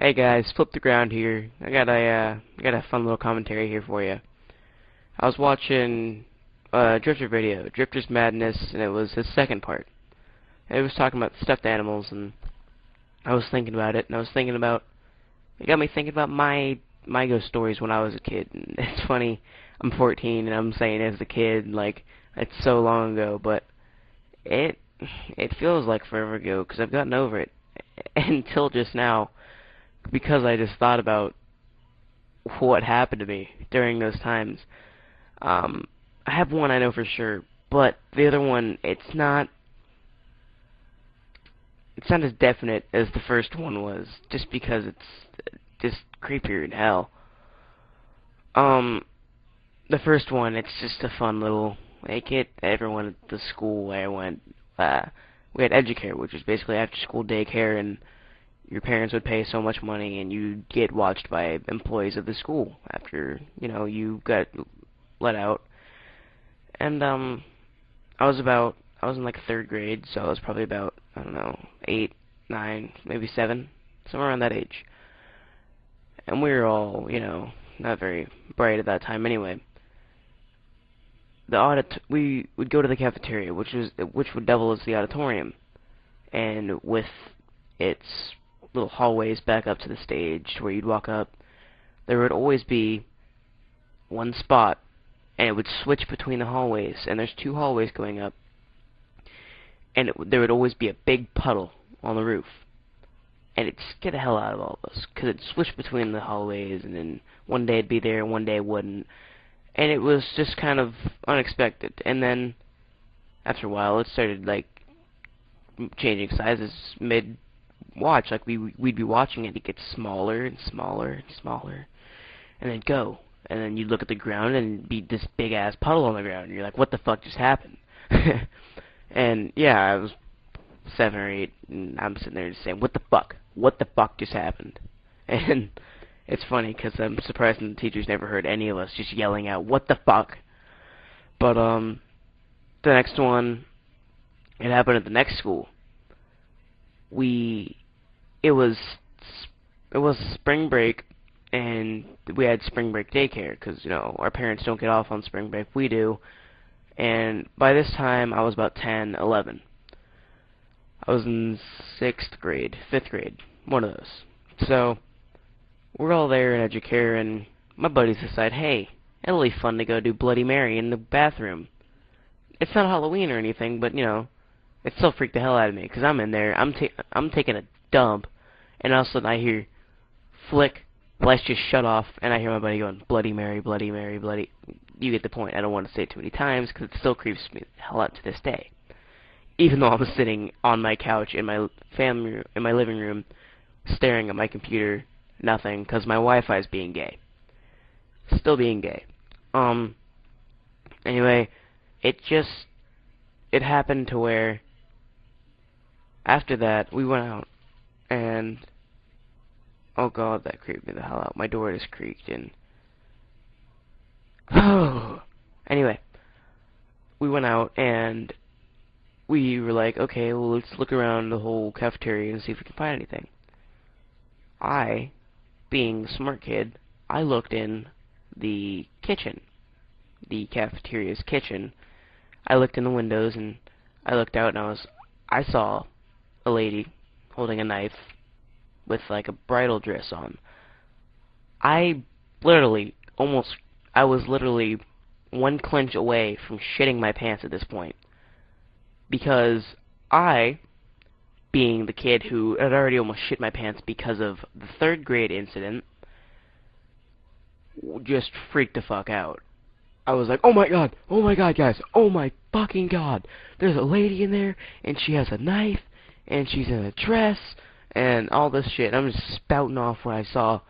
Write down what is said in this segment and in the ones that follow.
Hey guys, Flip the Ground here. I got a fun little commentary here for you. I was watching a Drifter video, Drifter's Madness, and it was his second part. And it was talking about stuffed animals, and I was thinking about it, and it got me thinking about my ghost stories when I was a kid. And it's funny, I'm 14, and I'm saying as a kid, like, it's so long ago, but it it feels like forever ago, because I've gotten over it. Until just now, because I just thought about what happened to me during those times. I have one I know for sure, but the other one, it's not as definite as the first one was, just because it's just creepier than hell. Um, the first one, it's just a fun little, like, everyone at the school where I went, we had educare, which is basically after school daycare, and your parents would pay so much money and you'd get watched by employees of the school after, you got let out. And I was in like third grade, so I was probably about, I don't know, 8, 9, maybe 7, somewhere around that age. And we were all, not very bright at that time anyway. We would go to the cafeteria, which would double as the auditorium, and with its little hallways back up to the stage where you'd walk up, there would always be one spot, and it would switch between the hallways, and there's 2 hallways going up, and there would always be a big puddle on the roof, and it'd scare the hell out of all of us, because it'd switch between the hallways, and then one day it'd be there, one day it wouldn't, and it was just kind of unexpected. And then, after a while, it started, like, changing sizes mid-watch. Like, we'd be watching it, it'd get smaller and smaller and smaller, and it'd go. And then you'd look at the ground, and it'd be this big-ass puddle on the ground, and you're like, what the fuck just happened? And, yeah, I was 7 or 8, and I'm sitting there just saying, what the fuck? What the fuck just happened? And it's funny, because I'm surprised the teachers never heard any of us just yelling out, what the fuck? But, the next one, it happened at the next school. It was spring break, and we had spring break daycare, because, our parents don't get off on spring break, we do. And by this time, I was about 10, 11. I was in 6th grade, 5th grade, one of those. So, we're all there in educare, and my buddies decide, hey, it'll be fun to go do Bloody Mary in the bathroom. It's not Halloween or anything, but, it still freaked the hell out of me, because I'm in there, I'm taking a dump, and all of a sudden I hear, flick, the lights just shut off, and I hear my buddy going, Bloody Mary, Bloody Mary, Bloody... You get the point. I don't want to say it too many times, because it still creeps me the hell out to this day. Even though I'm sitting on my couch in my living room, staring at my computer, nothing, because my Wi-Fi is being gay. Still being gay. Anyway, it happened to where, after that, we went out, and, oh god, that creeped me the hell out. My door just creaked, and, anyway, we went out, and we were like, okay, well, let's look around the whole cafeteria and see if we can find anything. I, being the smart kid, I looked in the kitchen, the cafeteria's kitchen. I looked in the windows, and I looked out, and I saw a lady holding a knife with, like, a bridal dress on. I was literally one clench away from shitting my pants at this point. Because I, being the kid who had already almost shit my pants because of the 3rd grade incident, just freaked the fuck out. I was like, oh my god, guys, oh my fucking god, there's a lady in there, and she has a knife, and she's in a dress, and all this shit. I'm just spouting off what I saw.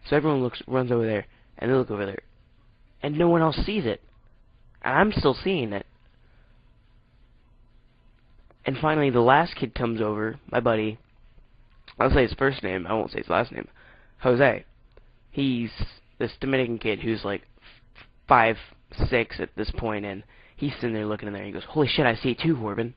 So everyone runs over there, and they look over there, and no one else sees it. And I'm still seeing it. And finally, the last kid comes over, my buddy. I'll say his first name, I won't say his last name. Jose. He's this Dominican kid who's like 5, 6 at this point, and he's sitting there looking in there, and he goes, holy shit, I see it too, Corbin.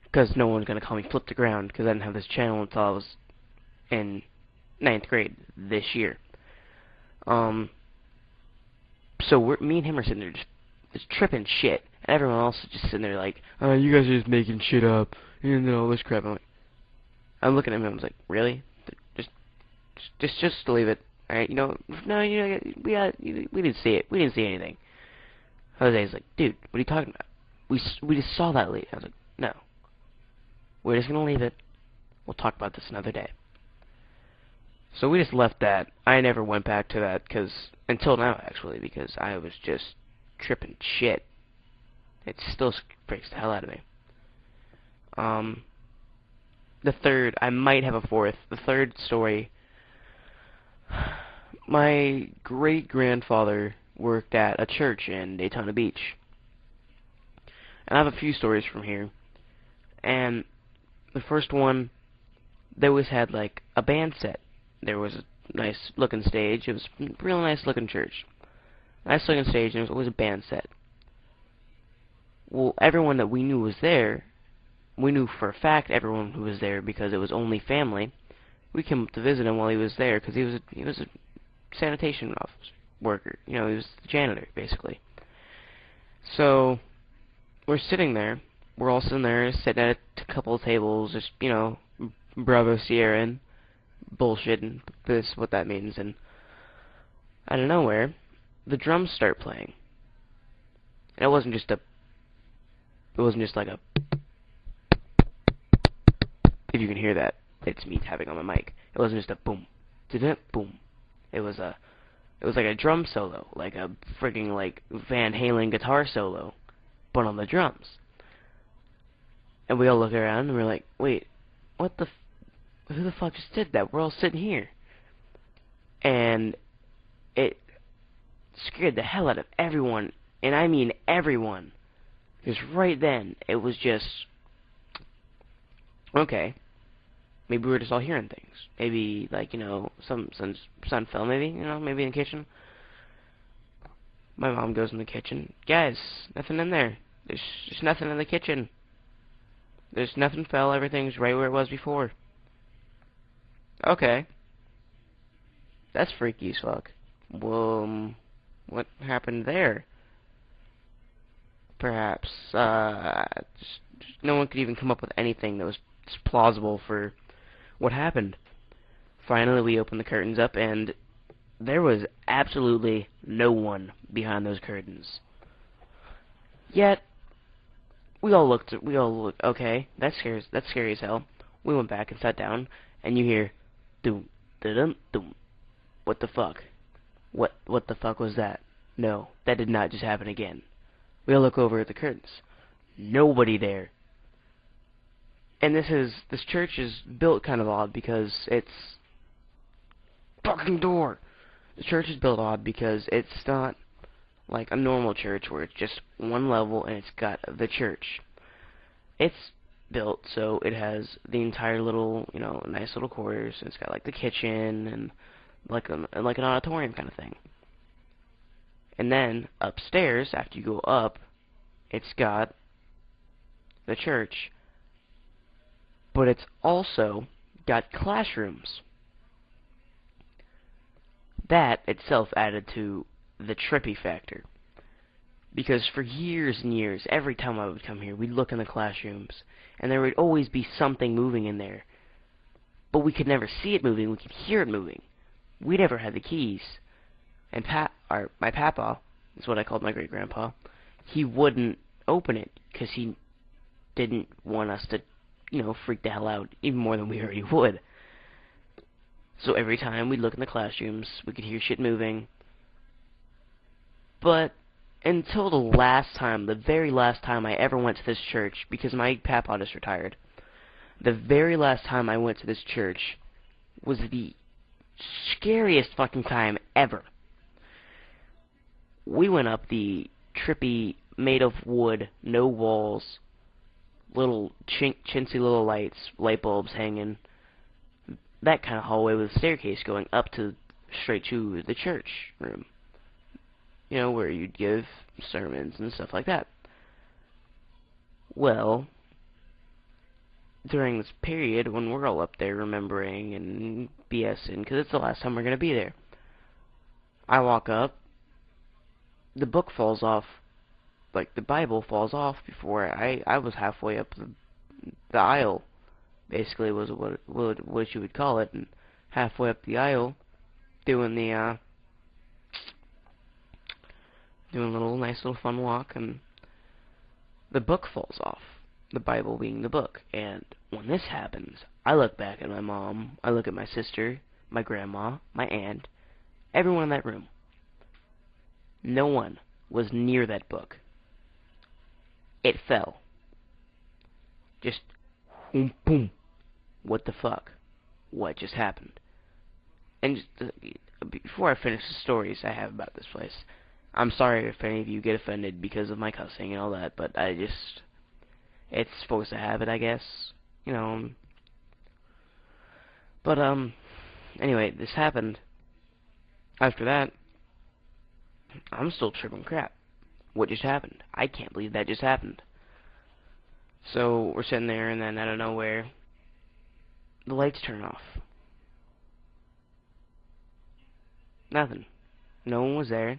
Because no one's going to call me Flip the Ground, because I didn't have this channel until I was in ninth grade this year. So me and him are sitting there just tripping shit, and everyone else is just sitting there like, oh, you guys are just making shit up, and all this crap. I'm looking at him, I was like, really? Just leave it. Alright, no, we didn't see it. We didn't see anything. Jose's like, dude, what are you talking about? We just saw that lady. I was like, no. We're just gonna leave it. We'll talk about this another day. So we just left that. I never went back to that, until now, actually, because I was just tripping shit. It still freaks the hell out of me. The third, I might have a fourth. The third story, my great-grandfather worked at a church in Daytona Beach. And I have a few stories from here. And the first one, they always had, like, a band set. There was a nice-looking stage. It was a real nice-looking church. Nice-looking stage, and there was always a band set. Well, everyone that we knew was there, we knew for a fact everyone who was there because it was only family. We came up to visit him while he was there because he was a sanitation officer worker. You know, he was the janitor, basically. So we're sitting there. We're all sitting there, sitting at a couple of tables, just, you know, Bravo Sierra and bullshit and this, what that means. And out of nowhere, the drums start playing. And it wasn't just like a, if you can hear that, it's me tapping on my mic. It wasn't just a boom, boom. It was like a drum solo, like a frigging like Van Halen guitar solo, but on the drums. And we all look around and we're like, wait, who the fuck just did that? We're all sitting here. And it scared the hell out of everyone, and I mean everyone. Because right then, it was just, okay, maybe we were just all hearing things. Maybe, like, you know, some sun fell, maybe, you know, maybe in the kitchen. My mom goes in the kitchen. Guys, nothing in there. There's just nothing in the kitchen. There's nothing fell. Everything's right where it was before. Okay. That's freaky as fuck. Well, what happened there? Perhaps, just no one could even come up with anything that was plausible for what happened. Finally, we opened the curtains up, and there was absolutely no one behind those curtains. Yet, we all looked, okay, that's scary as hell. We went back and sat down, and you hear, doom, da-dum, doom. What the fuck? What the fuck was that? No, that did not just happen again. We all look over at the curtains. Nobody there. And this church is built kind of odd because it's fucking door. The church is built odd because it's not like a normal church where it's just one level and it's got the church. It's built so it has the entire little, you know, nice little quarters. It's got like the kitchen and like an auditorium kind of thing. And then upstairs, after you go up, it's got the church, but it's also got classrooms. That itself added to the trippy factor. Because for years and years, every time I would come here, we'd look in the classrooms, and there would always be something moving in there. But we could never see it moving, we could hear it moving. We never had the keys. And my papa, is what I called my great-grandpa, he wouldn't open it because he didn't want us to, you know, freak the hell out even more than we already would. So every time we'd look in the classrooms, we could hear shit moving. But until the very last time I ever went to this church, because my papa just retired, the very last time I went to this church was the scariest fucking time ever. We went up the trippy, made of wood, no walls, little chintzy little lights, light bulbs hanging, that kind of hallway with a staircase going up to straight to the church room. You know, where you'd give sermons and stuff like that. Well, during this period when we're all up there remembering and BSing, because it's the last time we're going to be there. I walk up, the book falls off, like the Bible falls off before I was halfway up the aisle, basically was what you would call it, and halfway up the aisle, doing the doing a nice little fun walk, and the book falls off. The Bible being the book. And when this happens, I look back at my mom, I look at my sister, my grandma, my aunt, everyone in that room. No one was near that book. It fell. Just boom, boom. What the fuck? What just happened? And just, before I finish the stories I have about this place, I'm sorry if any of you get offended because of my cussing and all that, but it's supposed to happen, I guess. You know. But, anyway, this happened. After that, I'm still tripping crap. What just happened? I can't believe that just happened. So, we're sitting there, and then out of nowhere, the lights turn off. Nothing. No one was there.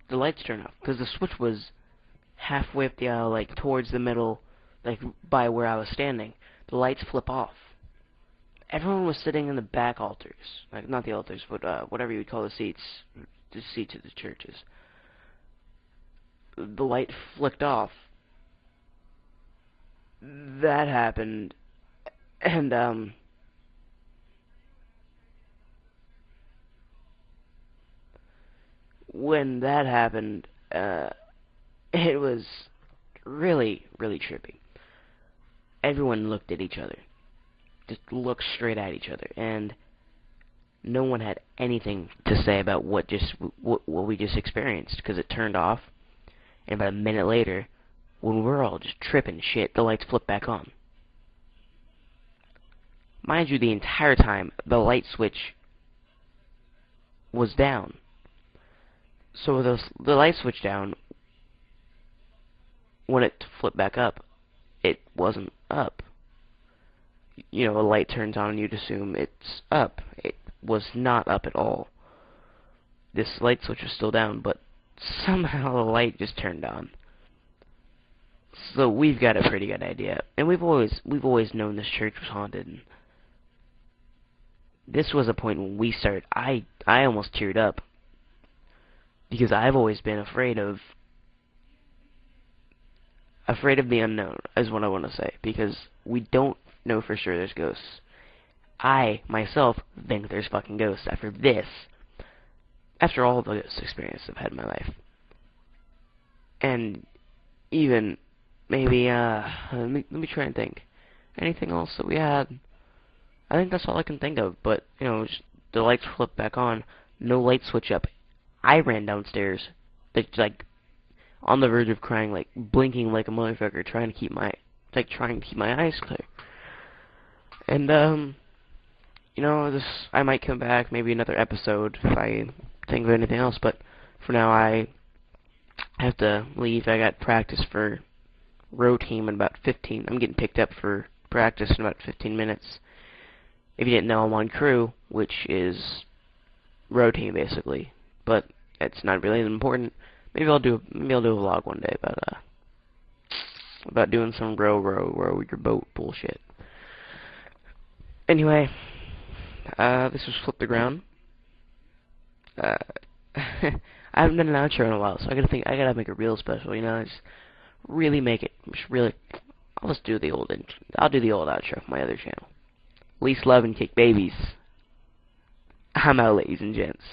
The lights turn off. Because the switch was halfway up the aisle, like, towards the middle, like, by where I was standing. The lights flip off. Everyone was sitting in the back altars. Like, not the altars, but, whatever you would call the seats of the churches. The light flicked off. That happened. And, when that happened, it was really, really trippy. Everyone looked at each other. Just looked straight at each other. And no one had anything to say about what we just experienced, because it turned off. And about a minute later, when we're all just tripping shit, the lights flipped back on. Mind you, the entire time, the light switch was down. So the light switch down, when it flipped back up, it wasn't up. You know, a light turns on and you'd assume it's up. It was not up at all. This light switch was still down, but somehow the light just turned on. So we've got a pretty good idea. And we've always known this church was haunted. And this was a point when we started, I almost teared up. Because I've always been afraid of the unknown, is what I want to say. Because we don't know for sure there's ghosts. I, myself, think there's fucking ghosts after this. After all the ghost experience I've had in my life. And even, maybe, let me try and think. Anything else that we had? I think that's all I can think of. But, you know, the lights flipped back on. No light switch up. I ran downstairs, like, on the verge of crying, like, blinking like a motherfucker, trying to keep my eyes clear. And, you know, I might come back, maybe another episode, if I think of anything else, but for now, I have to leave. I got practice for row team in about 15, I'm getting picked up for practice in about 15 minutes. If you didn't know, I'm on crew, which is row team, basically. But it's not really important. Maybe I'll do a vlog one day about doing some row your boat bullshit. Anyway, this was Flip the Ground. I haven't done an outro in a while, so I gotta make it real special, you know, just really make it, I'll just do the old intro. I'll do the old outro for my other channel. Least love and kick babies. I'm out, ladies and gents.